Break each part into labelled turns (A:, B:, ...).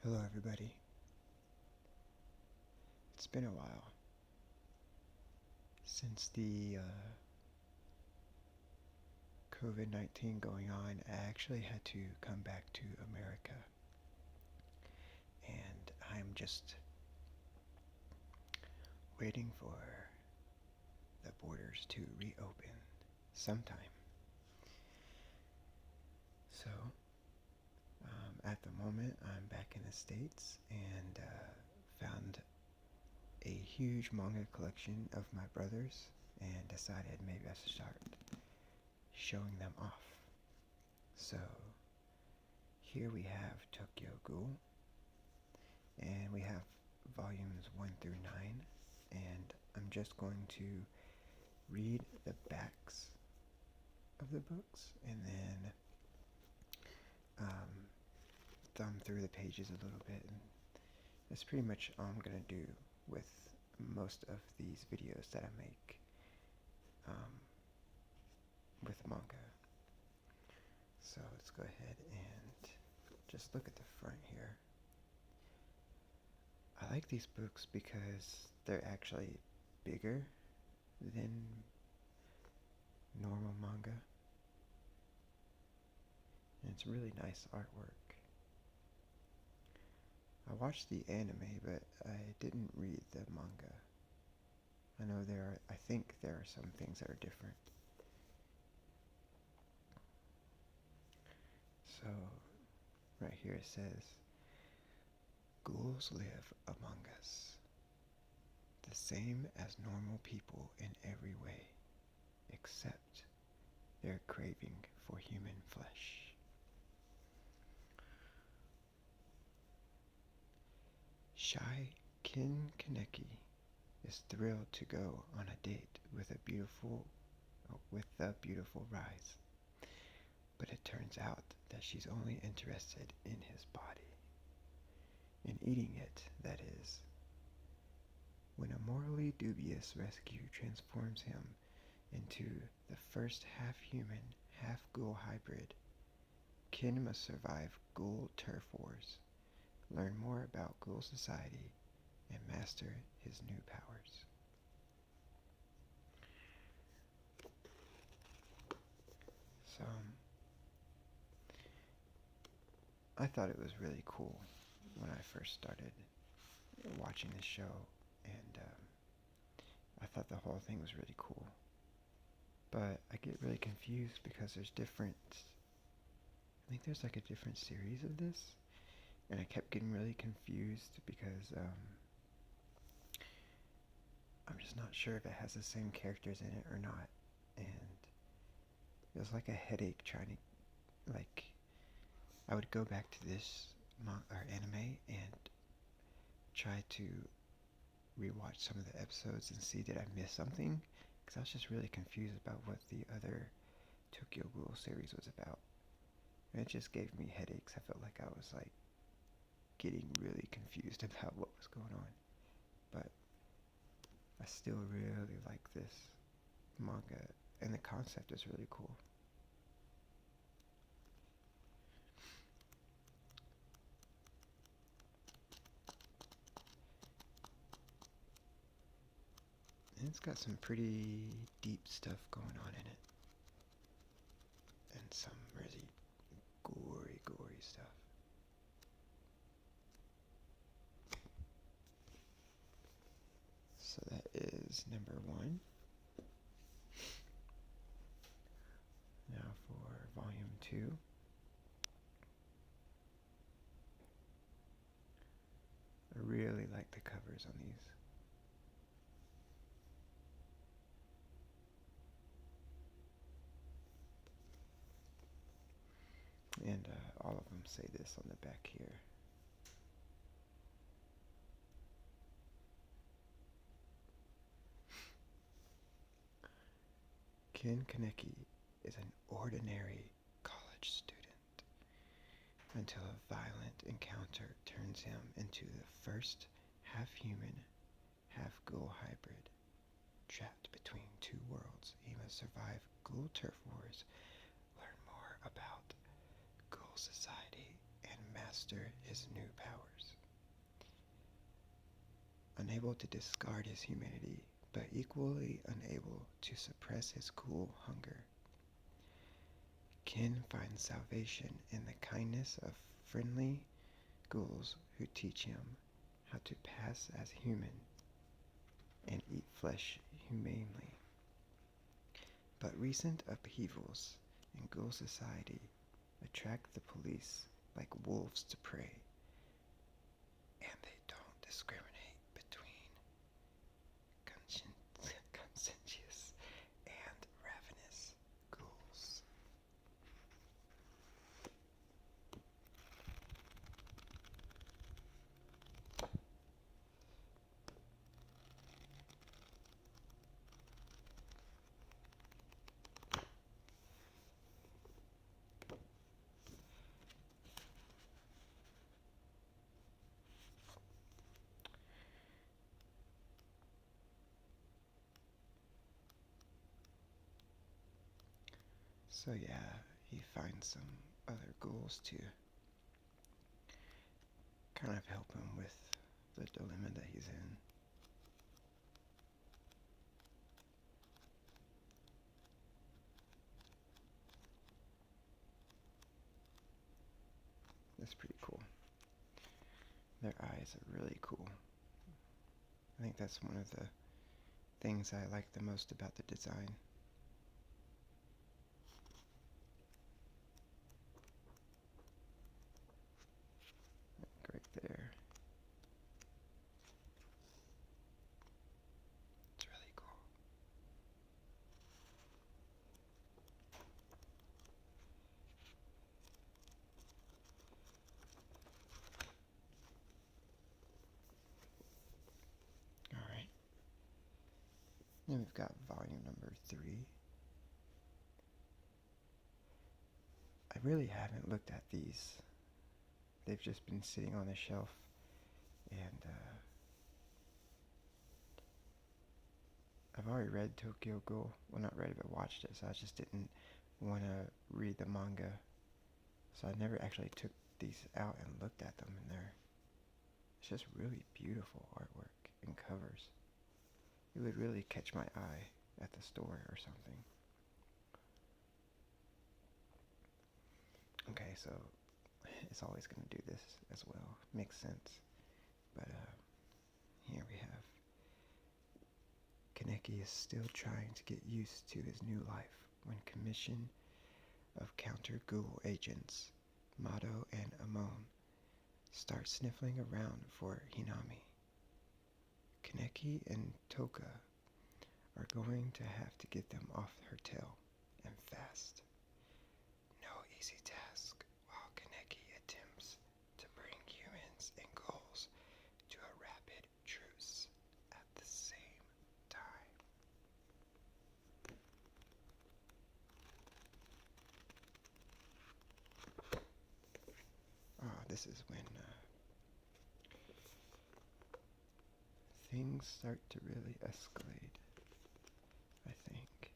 A: Hello, everybody. It's been a while since the COVID 19 going on. I actually had to come back to America, and I'm just waiting for the borders to reopen sometime. So, at the moment, I'm back in the States and found a huge manga collection of my brother's and decided maybe I should start showing them off. So, here we have Tokyo Ghoul, and we have volumes 1 through 9, and I'm just going to read the backs of the books and then um, thumb through the pages a little bit. And that's pretty much all I'm going to do with most of these videos that I make um, with manga. So let's go ahead and just look at the front here. I like these books because they're actually bigger than normal manga, and it's really nice artwork. I watched the anime, but I didn't read the manga. I think there are some things that are different. So, right here it says, ghouls live among us, the same as normal people in every way, except their craving for human flesh. Shy Kin Kaneki is thrilled to go on a date with the beautiful Rise, but it turns out that she's only interested in his body, in eating it, that is. When a morally dubious rescue transforms him into the first half-human, half-ghoul hybrid, Kin must survive ghoul turf wars, learn more about ghoul society, and master his new powers. So, I thought it was really cool when I first started watching the show, and I thought the whole thing was really cool. But I get really confused because I think there's like a different series of this, and I kept getting really confused because I'm just not sure if it has the same characters in it or not, and it was like a headache trying to, like, I would go back to this anime and try to rewatch some of the episodes and see did I miss something, because I was just really confused about what the other Tokyo Ghoul series was about. And it just gave me headaches. I felt like I was like getting really confused about what was going on. But I still really like this manga, and the concept is really cool. And it's got some pretty deep stuff going on in it, and some really gory stuff. So that is number 1. Now for volume 2. I really like the covers on these. And all of them say this on the back here. Ken Kaneki is an ordinary college student until a violent encounter turns him into the first half-human, half-ghoul hybrid. Trapped between two worlds, he must survive ghoul turf wars, learn more about ghoul society, and master his new powers. Unable to discard his humanity, but equally unable to suppress his ghoul hunger, Ken finds salvation in the kindness of friendly ghouls who teach him how to pass as human and eat flesh humanely. But recent upheavals in ghoul society attract the police like wolves to prey, and they don't discriminate between conscientious and ravenous ghouls. So yeah, he finds some other ghouls to kind of help him with the dilemma that he's in. That's pretty cool. Their eyes are really cool. I think that's one of the things I like the most about the design. Like right there. It's really cool. Alright. Then we've got volume number 3. I really haven't looked at these. They've just been sitting on the shelf, and I've already read Tokyo Ghoul. Well, not read it, but watched it, so I just didn't want to read the manga. So I never actually took these out and looked at them, and it's just really beautiful artwork and covers. It would really catch my eye at the store or something. Okay, so it's always going to do this as well. Makes sense. But here we have Kaneki is still trying to get used to his new life when commission of counter ghoul agents, Mato and Amon, start sniffling around for Hinami. Kaneki and Toka are going to have to get them off her tail, and fast. No easy task, while Kaneki attempts to bring humans and ghouls to a rapid truce at the same time. This is when things start to really escalate, I think.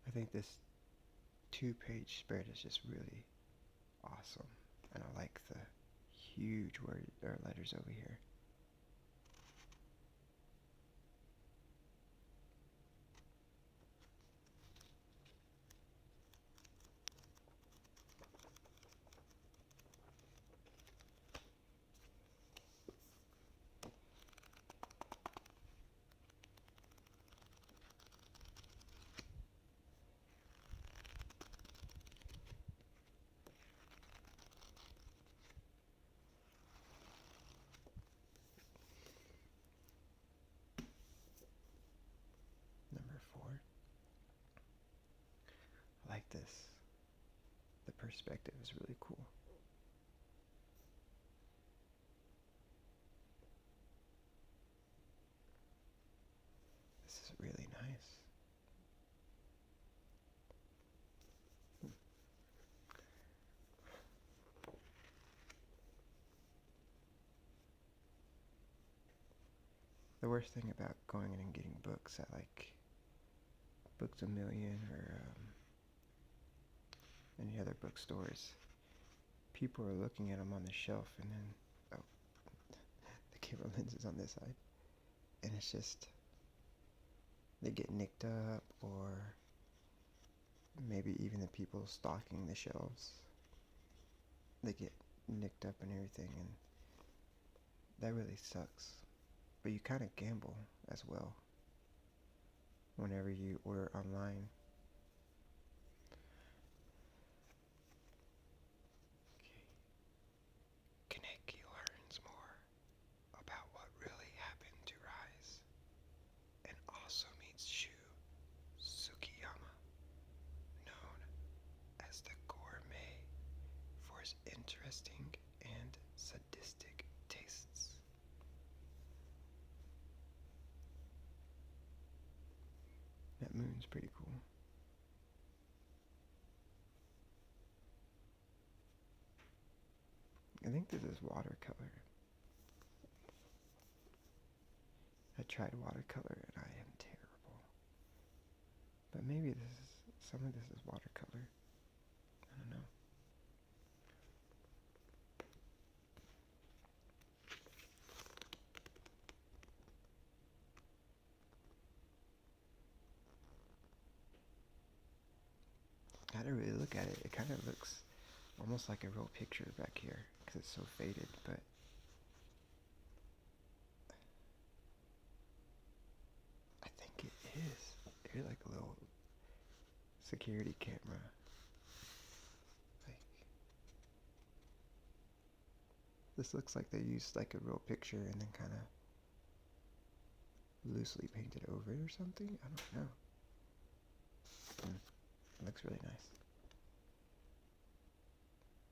A: I think this 2-page spread is just really awesome, and I like the huge letters over here. Number 4. I like this. The perspective is really cool. This is really nice. the worst thing about going in and getting books at like Books a Million or any other bookstores, people are looking at them on the shelf, and then oh, the camera lens is on this side, and it's just they get nicked up, or maybe even the people stocking the shelves, they get nicked up and everything, and that really sucks. But you kind of gamble as well whenever you order online. Okay. Kaneki learns more about what really happened to Rise, and also meets Shu Tsukiyama, known as the Gourmet, for his interesting and sadistic tastes. That moon's pretty cool. I think this is watercolor. I tried watercolor and I am terrible. But maybe some of this is watercolor. I don't know. I had to really look at it. It kind of looks almost like a real picture back here because it's so faded, but I think it is. Here's like a little security camera. Like, this looks like they used like a real picture and then kind of loosely painted over it or something. I don't know. It looks really nice.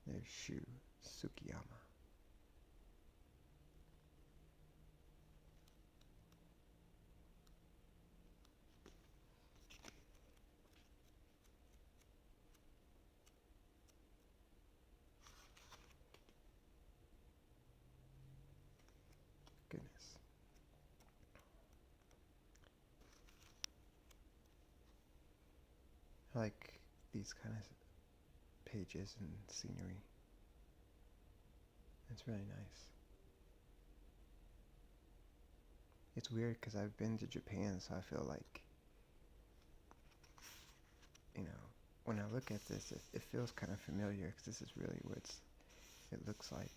A: There's Shu Tsukiyama. Goodness. I like these kind of pages and scenery. It's really nice. It's weird because I've been to Japan, so I feel like, when I look at this, it feels kind of familiar because this is really what it looks like.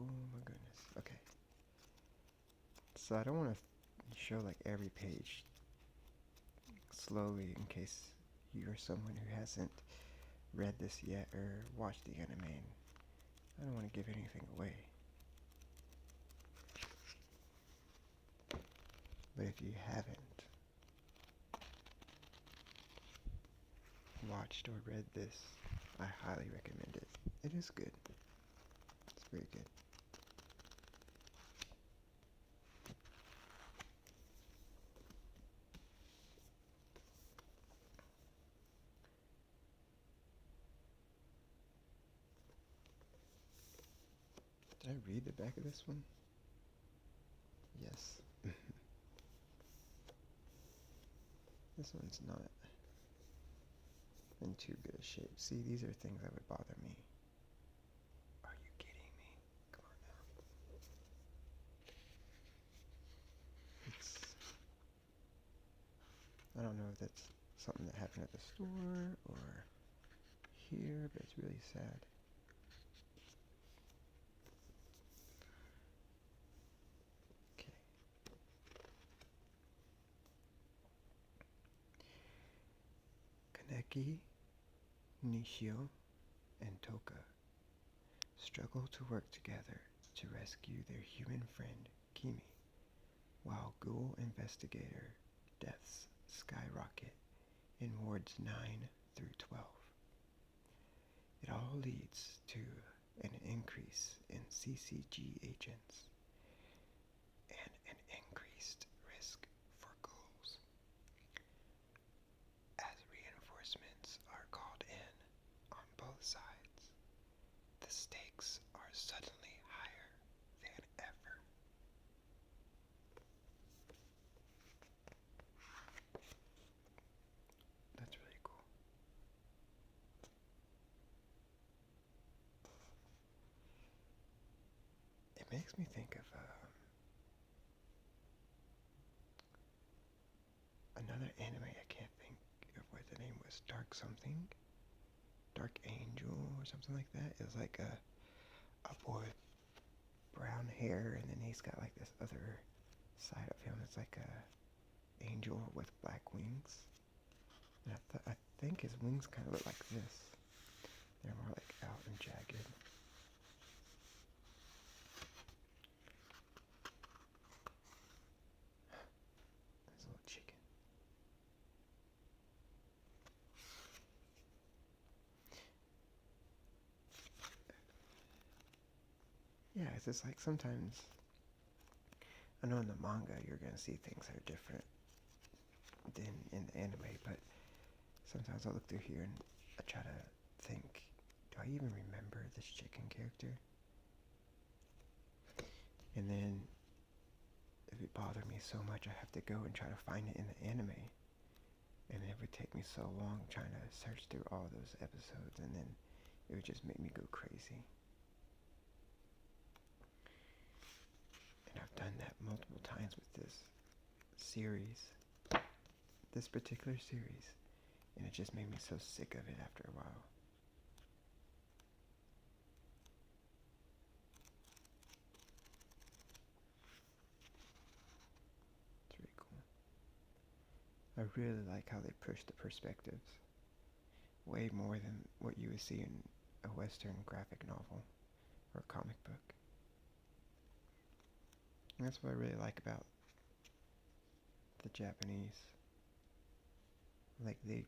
A: Oh my goodness. Okay. So I don't want to show like every page slowly in case you're someone who hasn't read this yet or watched the anime. I don't want to give anything away. But if you haven't watched or read this, I highly recommend it. It is good. It's very good. Did I read the back of this one? Yes. This one's not in too good a shape. See, these are things that would bother me. Are you kidding me? Come on now. I don't know if that's something that happened at the store or here, but it's really sad. Okay. Kaneki, Nishio, and Toka struggle to work together to rescue their human friend, Kimi, while Ghoul investigator deaths skyrocket in wards 9 through 12. It all leads to an increase in CCG agents and an increased risk for ghouls. suddenly higher than ever. That's really cool. It makes me think of another anime. I can't think of what the name was. Dark something? Dark Angel or something like that. It was like a boy with brown hair, and then he's got like this other side of him. It's like a angel with black wings. And I think his wings kind of look like this. They're more like out and jagged. There's a little chicken. Yeah, it's just like sometimes, I know in the manga you're gonna see things that are different than in the anime, but sometimes I look through here and I try to think, do I even remember this chicken character? And then if it bothered me so much, I have to go and try to find it in the anime. And it would take me so long trying to search through all those episodes, and then it would just make me go crazy. And I've done that multiple times with this particular series, and it just made me so sick of it after a while. It's really cool. I really like how they push the perspectives way more than what you would see in a Western graphic novel or a comic book. And that's what I really like about the Japanese. Like, they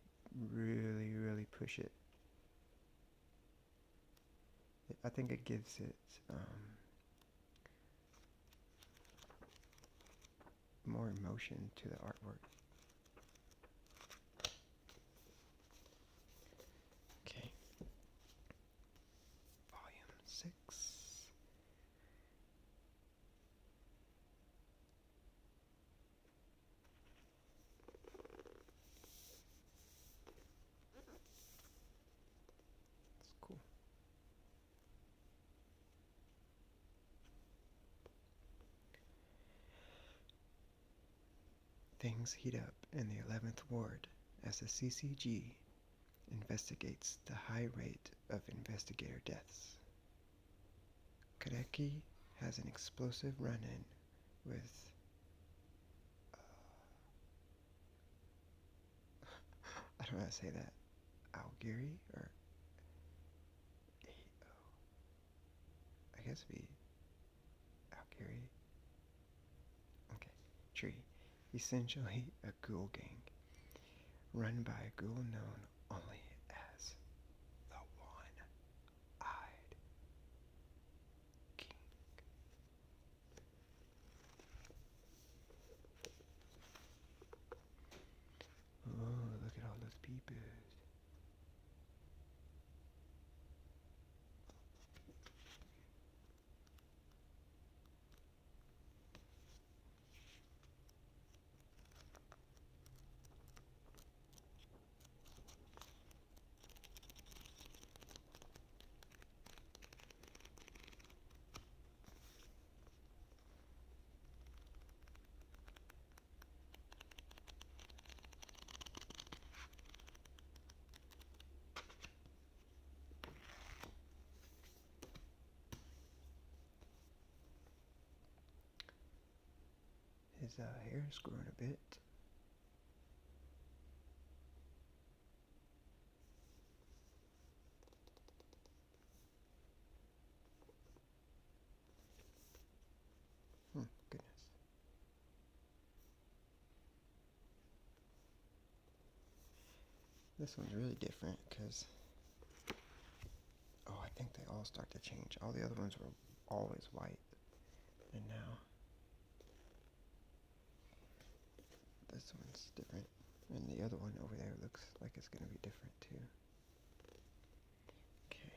A: really, really push it. I think it gives it more emotion to the artwork. Okay. Volume 6. It's cool. Things heat up in the 11th Ward as the CCG investigates the high rate of investigator deaths. Kadeki has an explosive run-in with I don't know how to say that. Algiri or I guess it'd be Algiri. Okay. Tree. Essentially a ghoul gang run by a ghoul known only as the One-Eyed King. Oh, look at all those peepers. His hair is growing a bit. Goodness. This one's really different because, I think they all start to change. All the other ones were always white, and now this one's different. And the other one over there looks like it's going to be different too. Okay.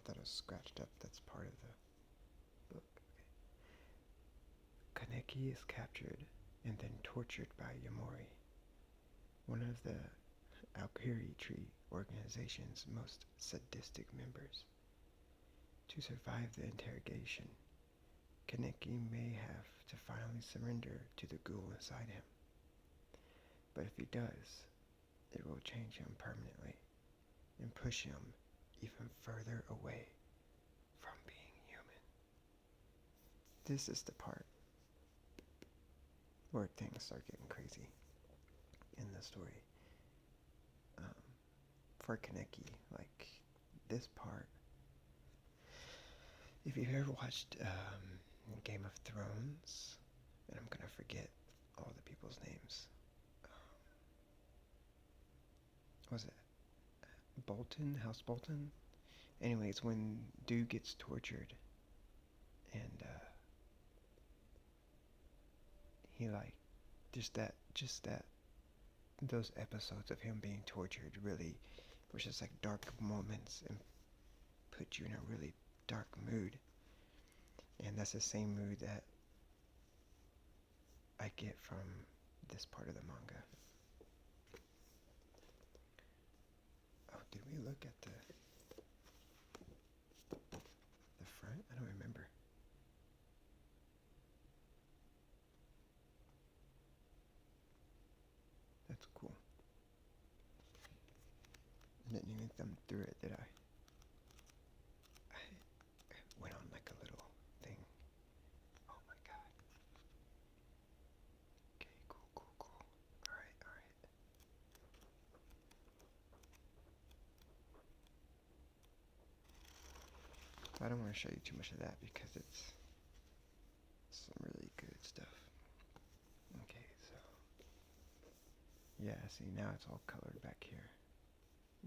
A: thought it was scratched up. That's part of the book. Okay. Kaneki is captured and then tortured by Yamori, one of the Aokiri Tree organization's most sadistic members. To survive the interrogation, Kaneki may have to finally surrender to the ghoul inside him. But if he does, it will change him permanently and push him even further away from being human. This is the part where things start getting crazy in the story. For Kaneki, like this part, if you've ever watched Game of Thrones, and I'm gonna forget all the people's names. Was it Bolton? House Bolton? Anyways, when dude gets tortured and he like just that those episodes of him being tortured really were just like dark moments and put you in a really dark mood. And that's the same mood that I get from this part of the manga. Oh, did we look at the front? I don't remember. That's cool. I didn't even thumb through it, did I? I went on like a little thing. Oh my god. Okay, cool. Alright. I don't want to show you too much of that because it's some really good stuff. Okay, so yeah, see now it's all colored back here.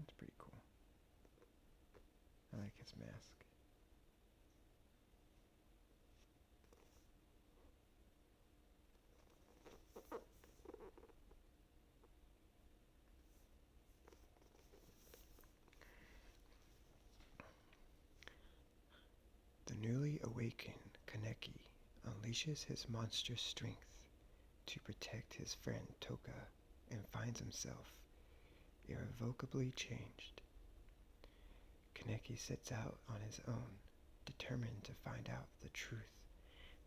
A: It's pretty cool. I like his mask. The newly awakened Kaneki unleashes his monstrous strength to protect his friend Toka and finds himself irrevocably changed. Kaneki sets out on his own, determined to find out the truth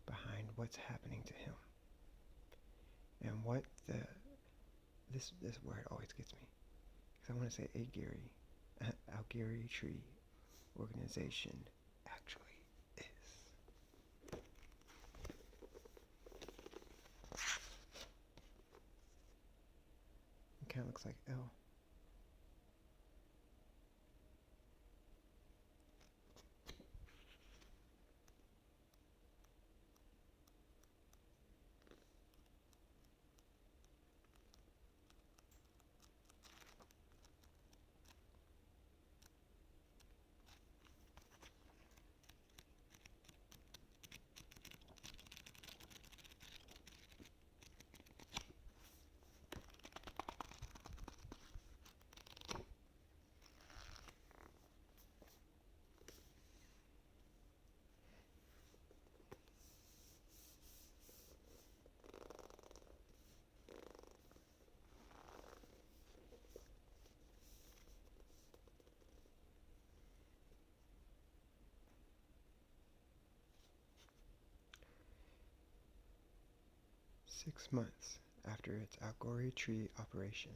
A: behind what's happening to him. And what this word always gets me, because I want to say Aogiri Tree organization actually is. It kind of looks like L. Six months after its Aogiri Tree operation,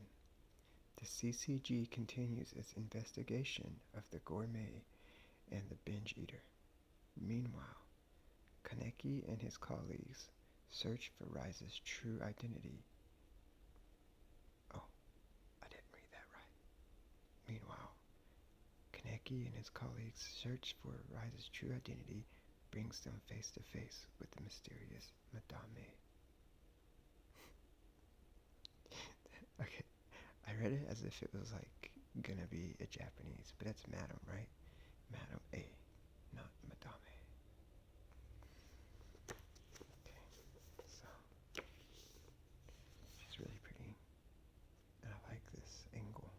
A: the CCG continues its investigation of the gourmet and the binge eater. Meanwhile, Kaneki and his colleagues search for Rise's true identity. Oh, I didn't read that right. Meanwhile, Kaneki and his colleagues search for Rise's true identity brings them face to face with the mysterious Madame. Okay, I read it as if it was like gonna be a Japanese, but it's Madame, right? Madame A, not Madame. Okay, so she's really pretty, and I like this angle.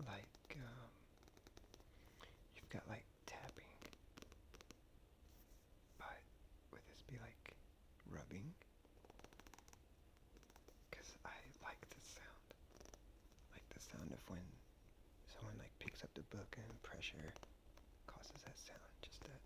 A: like you've got like tapping, but would this be like rubbing? Because I like the sound. Like the sound of when someone like picks up the book and pressure causes that sound. Just that